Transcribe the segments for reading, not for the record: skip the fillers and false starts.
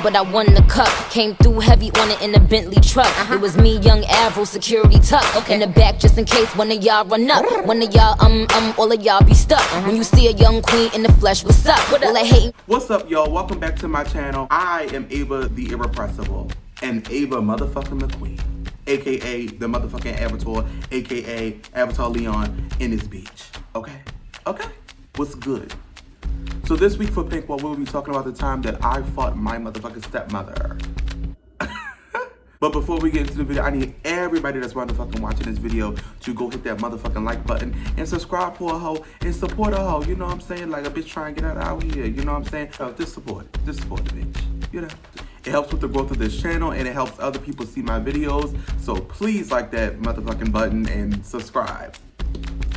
but I won the cup. Came through heavy on it in a Bentley truck. It was me, young Avril, security tuck. In the back just in case one of y'all run up. One of y'all, all of y'all be stuck. When you see a young queen in the flesh, what's up? All that hate. What's up, y'all? Welcome back to my channel. I am Ava the Irrepressible and Ava motherfucking McQueen, aka the motherfucking Avatar, aka Avatar Leon in this beach. Okay? What's good? So this week for Pink, we'll be talking about the time that I fought my motherfucking stepmother. But before we get into the video, I need everybody that's motherfucking watching this video to go hit that motherfucking like button and subscribe for a hoe and support a hoe. You know what I'm saying? Like a bitch trying to get out here. You know what I'm saying? So just support the bitch. You know? It helps with the growth of this channel and it helps other people see my videos. So please like that motherfucking button and subscribe.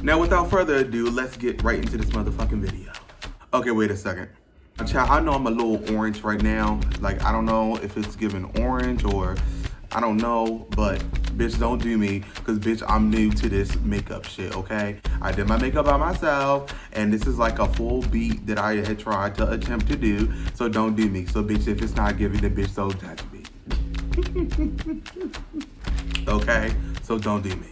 Now without further ado, let's get right into this motherfucking video. Okay, wait a second. Child, I know I'm a little orange right now. Like, I don't know if it's giving orange or I don't know, but bitch, don't do me, because bitch, I'm new to this makeup shit, okay? I did my makeup by myself, and this is like a full beat that I had tried to attempt to do, so don't do me. So bitch, if it's not giving, then bitch, don't judge me. Okay? So don't do me.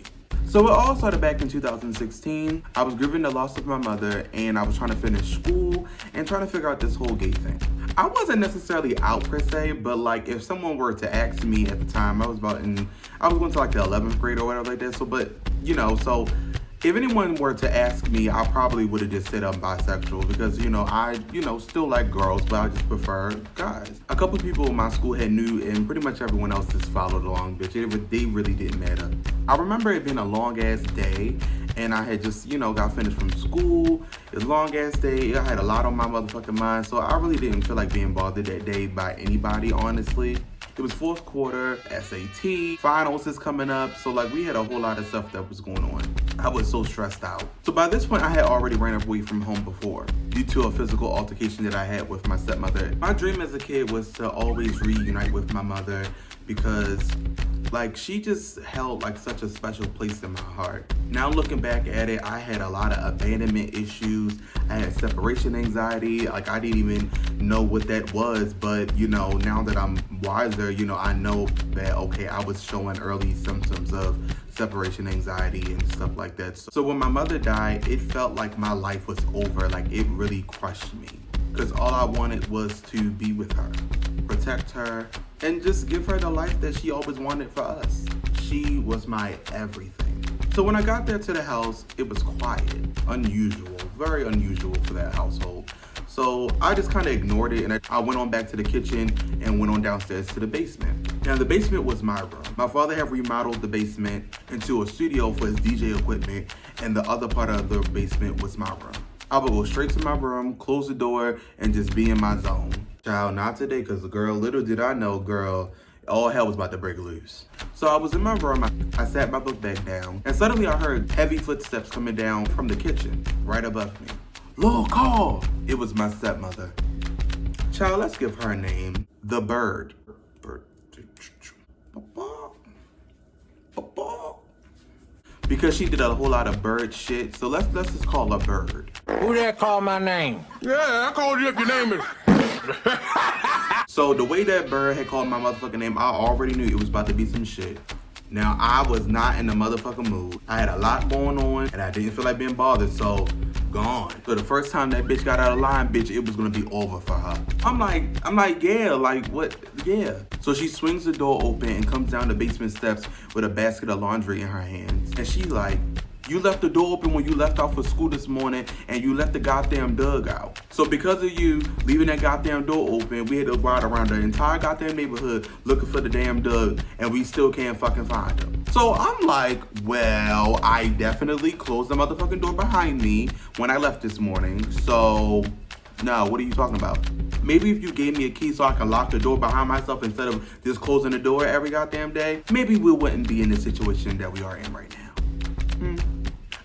So it all started back in 2016. I was grieving the loss of my mother, and I was trying to finish school and trying to figure out this whole gay thing. I wasn't necessarily out per se, but like if someone were to ask me at the time, I was going to like the 11th grade or whatever like that. So, but you know, so if anyone were to ask me, I probably would have just said I'm bisexual because, I still like girls, but I just prefer guys. A couple of people in my school had knew, and pretty much everyone else just followed along, bitch. They really didn't matter. I remember it being a long ass day, and I had just, got finished from school. It was a long ass day. I had a lot on my motherfucking mind, so I really didn't feel like being bothered that day by anybody, honestly. It was fourth quarter, SAT, finals is coming up, so like we had a whole lot of stuff that was going on. I was so stressed out. So by this point, I had already ran away from home before due to a physical altercation that I had with my stepmother. My dream as a kid was to always reunite with my mother because like she just held like such a special place in my heart. Now looking back at it, I had a lot of abandonment issues. I had separation anxiety. Like I didn't even know what that was, but now that I'm wiser, I know that, okay, I was showing early symptoms of separation anxiety and stuff like that. So when my mother died, it felt like my life was over. Like it really crushed me because all I wanted was to be with her, protect her, and just give her the life that she always wanted for us. She was my everything. So when I got there to the house, it was quiet, unusual, very unusual for that household. So I just kind of ignored it, and I went on back to the kitchen and went on downstairs to the basement. Now the basement was my room. My father had remodeled the basement into a studio for his DJ equipment, and the other part of the basement was my room. I would go straight to my room, close the door, and just be in my zone. Child, not today, because girl, little did I know, girl, all hell was about to break loose. So I was in my room, I sat my book bag down, and suddenly I heard heavy footsteps coming down from the kitchen, right above me. Lord, call! It was my stepmother. Child, let's give her a name. The Bird. Because she did a whole lot of bird shit, so let's just call her Bird. Who there called my name? Yeah, I called you if your name is... So the way that Bird had called my motherfucking name, I already knew it was about to be some shit. Now, I was not in the motherfucking mood. I had a lot going on, and I didn't feel like being bothered, so gone. So the first time that bitch got out of line, bitch, it was gonna be over for her. I'm like, yeah, like what, yeah. So she swings the door open and comes down the basement steps with a basket of laundry in her hands. And she's like, you left the door open when you left out for school this morning and you left the goddamn dog out. So because of you leaving that goddamn door open, we had to ride around the entire goddamn neighborhood looking for the damn dog and we still can't fucking find him. So I'm like, well, I definitely closed the motherfucking door behind me when I left this morning. So no, what are you talking about? Maybe if you gave me a key so I can lock the door behind myself instead of just closing the door every goddamn day, maybe we wouldn't be in the situation that we are in right now.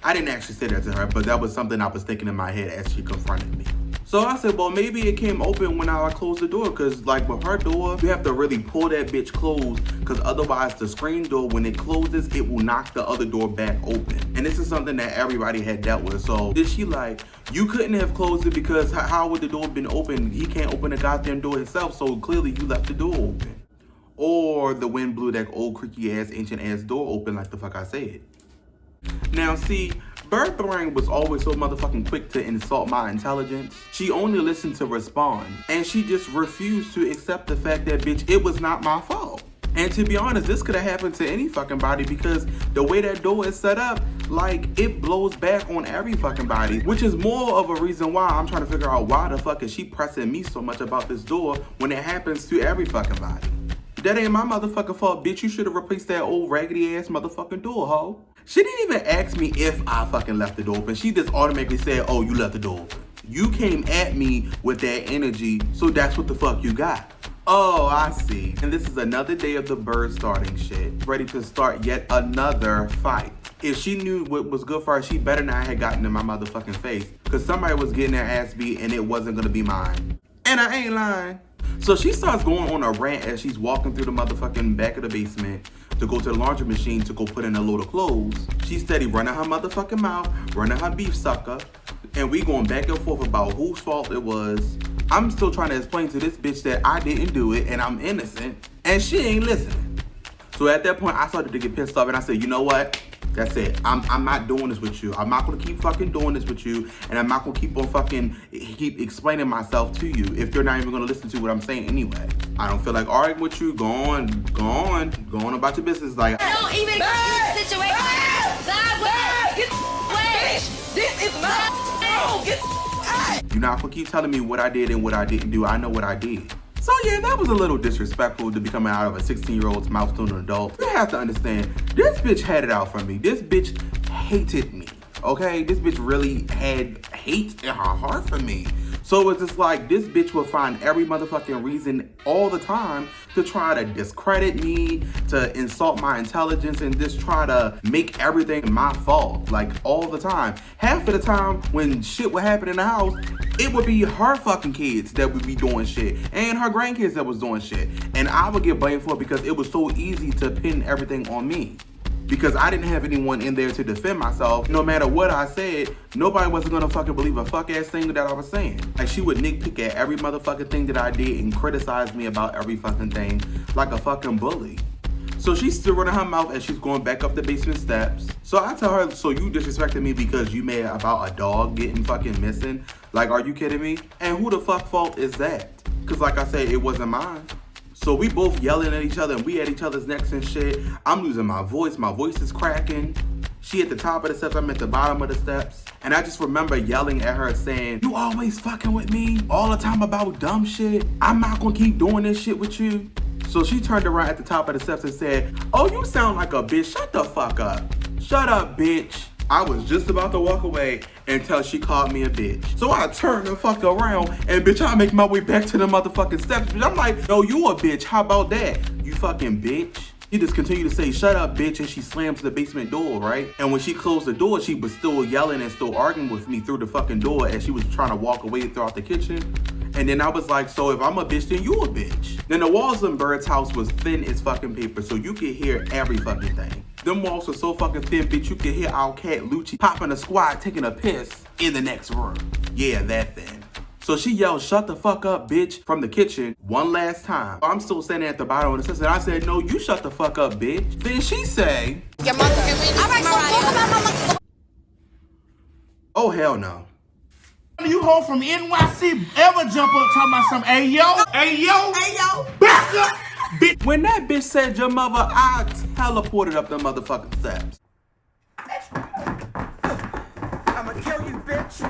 I didn't actually say that to her, but that was something I was thinking in my head as she confronted me. So I said, well, maybe it came open when I closed the door, because like with her door, you have to really pull that bitch closed, because otherwise the screen door, when it closes, it will knock the other door back open. And this is something that everybody had dealt with. So then she like, you couldn't have closed it because how would the door have been open? He can't open the goddamn door himself, so clearly you left the door open. Or the wind blew that old creaky ass, ancient ass door open like the fuck I said. Now see, Bertha was always so motherfucking quick to insult my intelligence. She only listened to respond, and she just refused to accept the fact that, bitch, it was not my fault. And to be honest, this could have happened to any fucking body, because the way that door is set up, like, it blows back on every fucking body, which is more of a reason why I'm trying to figure out why the fuck is she pressing me so much about this door when it happens to every fucking body. That ain't my motherfucking fault, bitch. You should have replaced that old raggedy ass motherfucking door, ho. She didn't even ask me if I fucking left the door open. She just automatically said, oh, you left the door open. You came at me with that energy, so that's what the fuck you got. Oh, I see. And this is another day of the bird starting shit. Ready to start yet another fight. If she knew what was good for her, she better not have gotten in my motherfucking face. Because somebody was getting their ass beat and it wasn't gonna be mine. And I ain't lying. So she starts going on a rant as she's walking through the motherfucking back of the basement to go to the laundry machine to go put in a load of clothes. She's steady running her motherfucking mouth, running her beef sucker, and we going back and forth about whose fault it was. I'm still trying to explain to this bitch that I didn't do it and I'm innocent, and she ain't listening. So at that point, I started to get pissed off and I said, you know what? That's it. I'm not doing this with you. I'm not gonna keep fucking doing this with you, and I'm not gonna keep explaining myself to you if you're not even gonna listen to what I'm saying anyway. I don't feel like arguing with you. Go on about your business. Like, I don't even get the situation. Get away! This is my home! Get out! you're not gonna keep telling me what I did and what I didn't do. I know what I did. So yeah, that was a little disrespectful to be coming out of a 16-year-old's mouth to an adult. You have to understand, this bitch had it out for me. This bitch hated me, okay? This bitch really had hate in her heart for me. So it's just like, this bitch would find every motherfucking reason all the time to try to discredit me, to insult my intelligence, and just try to make everything my fault, like all the time. Half of the time when shit would happen in the house, it would be her fucking kids that would be doing shit and her grandkids that was doing shit. And I would get blamed for it because it was so easy to pin everything on me. Because I didn't have anyone in there to defend myself. No matter what I said, nobody wasn't gonna fucking believe a fuck ass thing that I was saying. Like, she would nitpick at every motherfucking thing that I did and criticize me about every fucking thing like a fucking bully. So she's still running her mouth as she's going back up the basement steps. So I tell her, so you disrespected me because you made about a dog getting fucking missing? Like, are you kidding me? And who the fuck fault is that? Cause like I said, it wasn't mine. So we both yelling at each other and we at each other's necks and shit. I'm losing my voice is cracking. She at the top of the steps, I'm at the bottom of the steps. And I just remember yelling at her saying, you always fucking with me all the time about dumb shit. I'm not gonna keep doing this shit with you. So she turned around at the top of the steps and said, oh, you sound like a bitch, shut the fuck up. Shut up, bitch. I was just about to walk away until she called me a bitch. So I turned the fuck around and bitch, I make my way back to the motherfucking steps. Bitch, I'm like, no, you a bitch. How about that? You fucking bitch. She just continued to say, shut up, bitch, and she slammed to the basement door, right? And when she closed the door, she was still yelling and still arguing with me through the fucking door as she was trying to walk away throughout the kitchen. And then I was like, so if I'm a bitch, then you a bitch. Then the walls in Bird's house was thin as fucking paper, so you could hear every fucking thing. Them walls were so fucking thin, bitch, you could hear our cat Lucci popping a squat, taking a piss in the next room. Yeah, that thin. So she yelled, shut the fuck up, bitch, from the kitchen one last time. I'm still standing at the bottom of the steps, and I said, no, you shut the fuck up, bitch. Then she say, Your mother can win. All right, so talk about my mother. oh, hell no. You home from NYC ever jump up talking about some ayo, back up, bitch. When that bitch said your mother, I teleported up the motherfucking steps. I'ma kill you, bitch.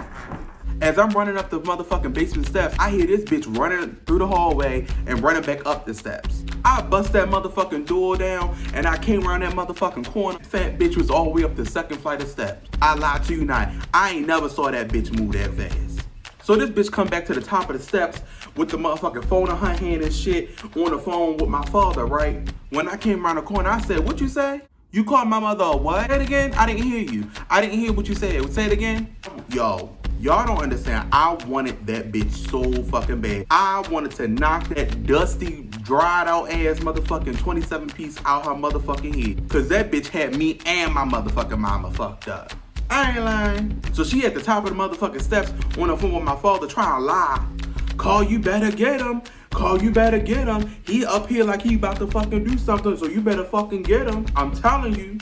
As I'm running up the motherfucking basement steps, I hear this bitch running through the hallway and running back up the steps. I bust that motherfucking door down and I came around that motherfucking corner. Fat bitch was all the way up the second flight of steps. I lied to you not. I ain't never saw that bitch move that fast. So this bitch come back to the top of the steps with the motherfucking phone in her hand and shit, on the phone with my father, right? When I came around the corner, I said, what you say? You called my mother a what? Say it again? I didn't hear you. I didn't hear what you said. Say it again? Yo, Y'all don't understand. I wanted that bitch so fucking bad. I wanted to knock that dusty, dried out ass motherfucking 27-piece out her motherfucking head. Cause that bitch had me and my motherfucking mama fucked up. I ain't lying. So she at the top of the motherfucking steps on the phone with my father trying to lie. Call, you better get him. Call, you better get him. He up here like he about to fucking do something, so you better fucking get him. I'm telling you.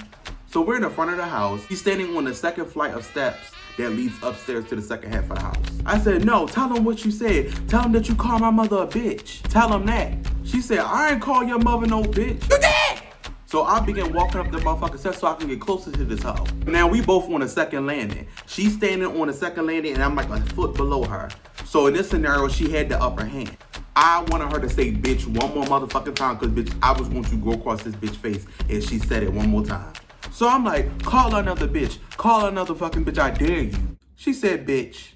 So we're in the front of the house. He's standing on the second flight of steps that leads upstairs to the second half of the house. I said, no, tell him what you said. Tell him that you call my mother a bitch. Tell him that. She said, I ain't call your mother no bitch. You did! So I began walking up the motherfucking steps so I can get closer to this hoe. Now we both on a second landing. She's standing on the second landing and I'm like a foot below her. So in this scenario, she had the upper hand. I wanted her to say bitch one more motherfucking time because bitch, I was going to go across this bitch face and she said it one more time. So I'm like, call another bitch. Call another fucking bitch, I dare you. She said bitch.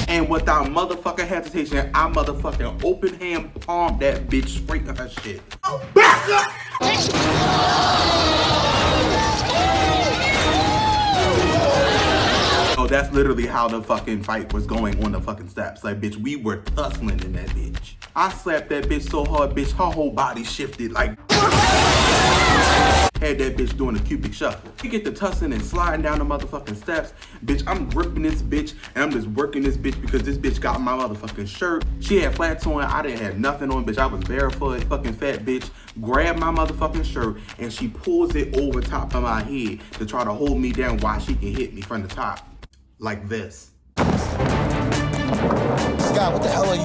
And without motherfucking hesitation, I motherfucking open hand palmed that bitch straight to her shit. Back up! So that's literally how the fucking fight was going on the fucking steps. Like, bitch, we were tussling in that bitch. I slapped that bitch so hard, bitch, her whole body shifted like... Had that bitch doing a cubic shuffle. We get to tussling and sliding down the motherfucking steps. Bitch, I'm gripping this bitch and I'm just working this bitch because this bitch got my motherfucking shirt. She had flats on, I didn't have nothing on, bitch. I was barefoot, fucking fat bitch. Grabbed my motherfucking shirt and she pulls it over top of my head to try to hold me down while she can hit me from the top. Like this. Scott, what the hell are you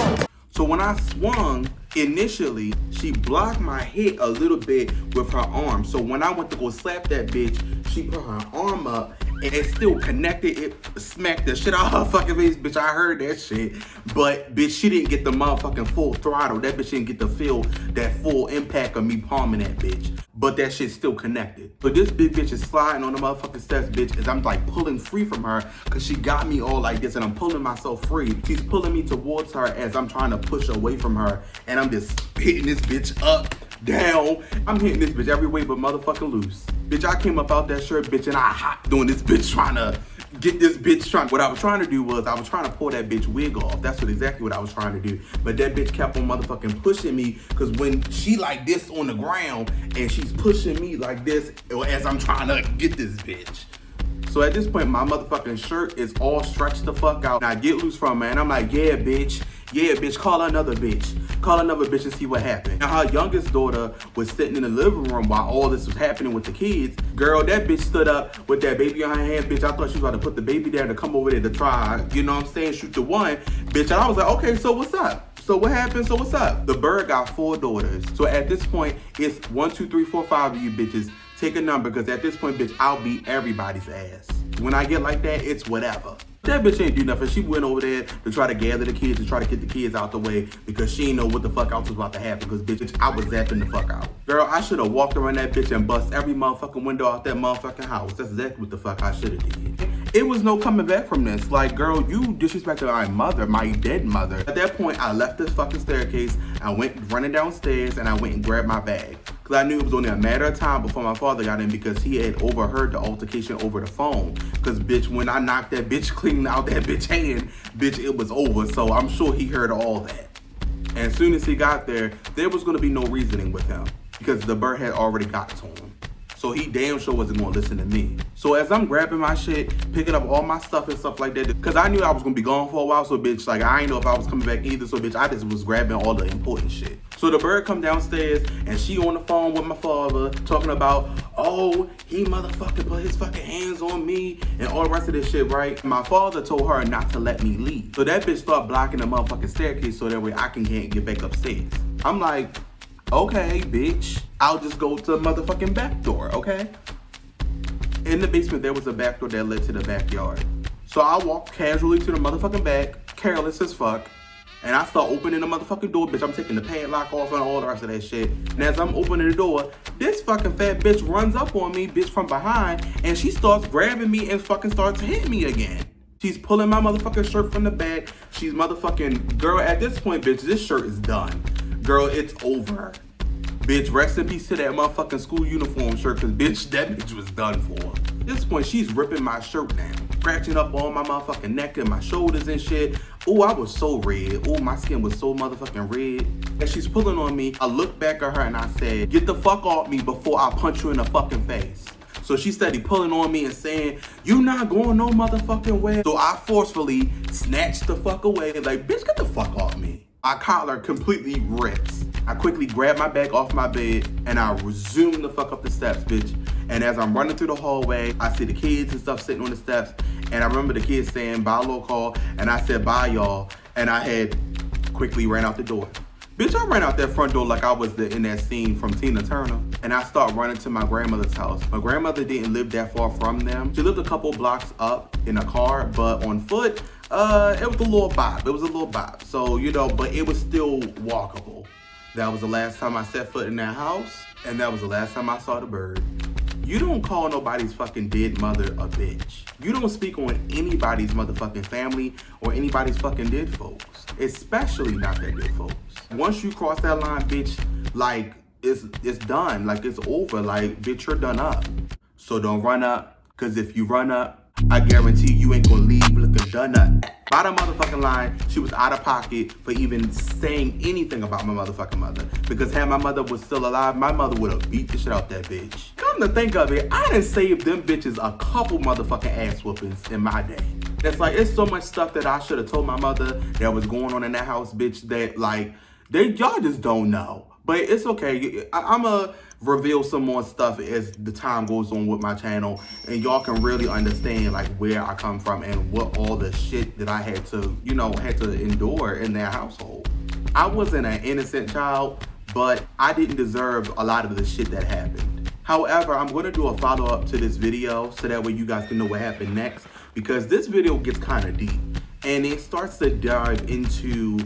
doing? So when I swung, initially, she blocked my hit a little bit with her arm. So when I went to go slap that bitch, she put her arm up and it still connected. It smacked the shit out of her fucking face. Bitch, I heard that shit. But bitch, she didn't get the motherfucking full throttle. That bitch didn't get to feel that full impact of me palming that bitch. But that shit's still connected. But this big bitch is sliding on the motherfucking steps, bitch, as I'm like pulling free from her because she got me all like this and I'm pulling myself free. She's pulling me towards her as I'm trying to push away from her and I'm just hitting this bitch up, down. I'm hitting this bitch every way but motherfucking loose. Bitch, I came up out that shirt, bitch, and I hopped doing this bitch trying to get this bitch what I was trying to do was I was trying to pull that bitch wig off. That's exactly what I was trying to do. But that bitch kept on motherfucking pushing me because when she like this on the ground and she's pushing me like this as I'm trying to get this bitch. So at this point, my motherfucking shirt is all stretched the fuck out. And I get loose from her and I'm like, yeah, bitch. Yeah, bitch, call another bitch. Call another bitch and see what happened. Now, her youngest daughter was sitting in the living room while all this was happening with the kids. Girl, that bitch stood up with that baby on her hand, bitch. I thought she was about to put the baby there to come over there to try, you know what I'm saying, shoot the one. Bitch, and I was like, okay, so what's up? So what happened? So what's up? The bird got 4 daughters. So at this point, it's 1, 2, 3, 4, 5 of you bitches. Take a number, because at this point, bitch, I'll beat everybody's ass. When I get like that, it's whatever. That bitch ain't do nothing. She went over there to try to gather the kids, to try to get the kids out the way because she ain't know what the fuck else was about to happen because, bitch, I was zapping the fuck out. Girl, I should have walked around that bitch and bust every motherfucking window out that motherfucking house. That's exactly what the fuck I should have did. It was no coming back from this. Like, girl, you disrespected my mother, my dead mother. At that point, I left this fucking staircase. I went running downstairs and I went and grabbed my bag. Because I knew it was only a matter of time before my father got in because he had overheard the altercation over the phone. Because, bitch, when I knocked that bitch clean out that bitch hand, bitch, it was over. So I'm sure he heard all that. And as soon as he got there was going to be no reasoning with him because the bird had already got to him. So he damn sure wasn't going to listen to me. So as I'm grabbing my shit, picking up all my stuff and stuff like that, because I knew I was going to be gone for a while, so bitch, like, I ain't know if I was coming back either, so bitch, I just was grabbing all the important shit. So the bird come downstairs, and she on the phone with my father, talking about, oh, he motherfucking put his fucking hands on me, and all the rest of this shit, right? My father told her not to let me leave. So that bitch start blocking the motherfucking staircase so that way I can't get back upstairs. I'm like, okay, bitch, I'll just go to the motherfucking back door, okay? In the basement, there was a back door that led to the backyard. So I walked casually to the motherfucking back, careless as fuck, and I start opening the motherfucking door, bitch. I'm taking the padlock off and all the rest of that shit. And as I'm opening the door, this fucking fat bitch runs up on me, bitch, from behind, and she starts grabbing me and fucking starts hitting me again. She's pulling my motherfucking shirt from the back. She's motherfucking, girl, at this point, bitch, this shirt is done. Girl, it's over. Bitch, rest in peace to that motherfucking school uniform shirt, cause bitch, that bitch was done for. At this point, she's ripping my shirt down, scratching up all my motherfucking neck and my shoulders and shit. Oh, I was so red. Oh, my skin was so motherfucking red. As she's pulling on me, I looked back at her and I said, get the fuck off me before I punch you in the fucking face. So she started pulling on me and saying, you not going no motherfucking way. So I forcefully snatched the fuck away, like, bitch, get the fuck off me. My collar completely rips. I quickly grabbed my bag off my bed and I resumed the fuck up the steps, bitch. And as I'm running through the hallway, I see the kids and stuff sitting on the steps. And I remember the kids saying, bye, little call. And I said, bye, y'all. And I had quickly ran out the door. Bitch, I ran out that front door like I was in that scene from Tina Turner. And I start running to my grandmother's house. My grandmother didn't live that far from them. She lived a couple blocks up in a car, but on foot, it was a little bop. It was a little bop. So, you know, but it was still walkable. That was the last time I set foot in that house, and that was the last time I saw the bird. You don't call nobody's fucking dead mother a bitch. You don't speak on anybody's motherfucking family or anybody's fucking dead folks. Especially not their dead folks. Once you cross that line, bitch, like, it's done. Like, it's over. Like, bitch, you're done up. So don't run up, because if you run up, I guarantee you ain't gonna leave looking done up. Bottom motherfucking line, she was out of pocket for even saying anything about my motherfucking mother. Because had my mother was still alive, my mother would have beat the shit out that bitch. Come to think of it, I done saved them bitches a couple motherfucking ass whoopings in my day. It's like, it's so much stuff that I should have told my mother that was going on in that house, bitch, that like, y'all just don't know. But it's okay. I'ma reveal some more stuff as the time goes on with my channel, and y'all can really understand like where I come from and what all the shit that I had to, you know, endure in their household. I wasn't an innocent child, but I didn't deserve a lot of the shit that happened. However, I'm gonna do a follow-up to this video so that way you guys can know what happened next, because this video gets kind of deep and it starts to dive into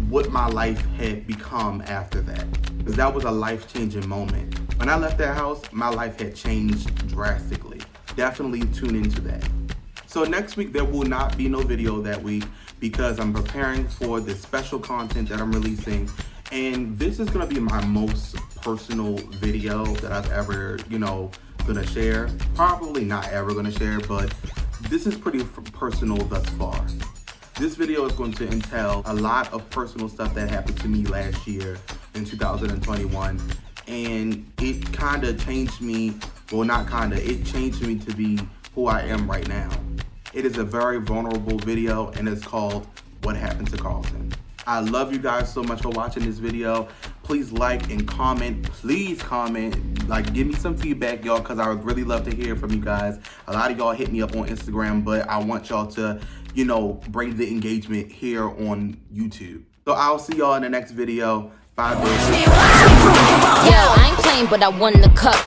what my life had become after that. Because that was a life-changing moment. When I left that house, my life had changed drastically. Definitely tune into that. So next week, there will not be no video that week because I'm preparing for this special content that I'm releasing. And this is gonna be my most personal video that I've ever, you know, gonna share. Probably not ever gonna share, but this is pretty personal thus far. This video is going to entail a lot of personal stuff that happened to me last year in 2021. And it kind of changed me, well not kind of, it changed me to be who I am right now. It is a very vulnerable video and it's called What Happened to Carlton. I love you guys so much for watching this video. Please like and comment. Please comment. Like, give me some feedback, y'all, because I would really love to hear from you guys. A lot of y'all hit me up on Instagram, but I want y'all to, you know, bring the engagement here on YouTube. So I'll see y'all in the next video. Bye, bitch. Yo, I ain't playing, but I won the cup.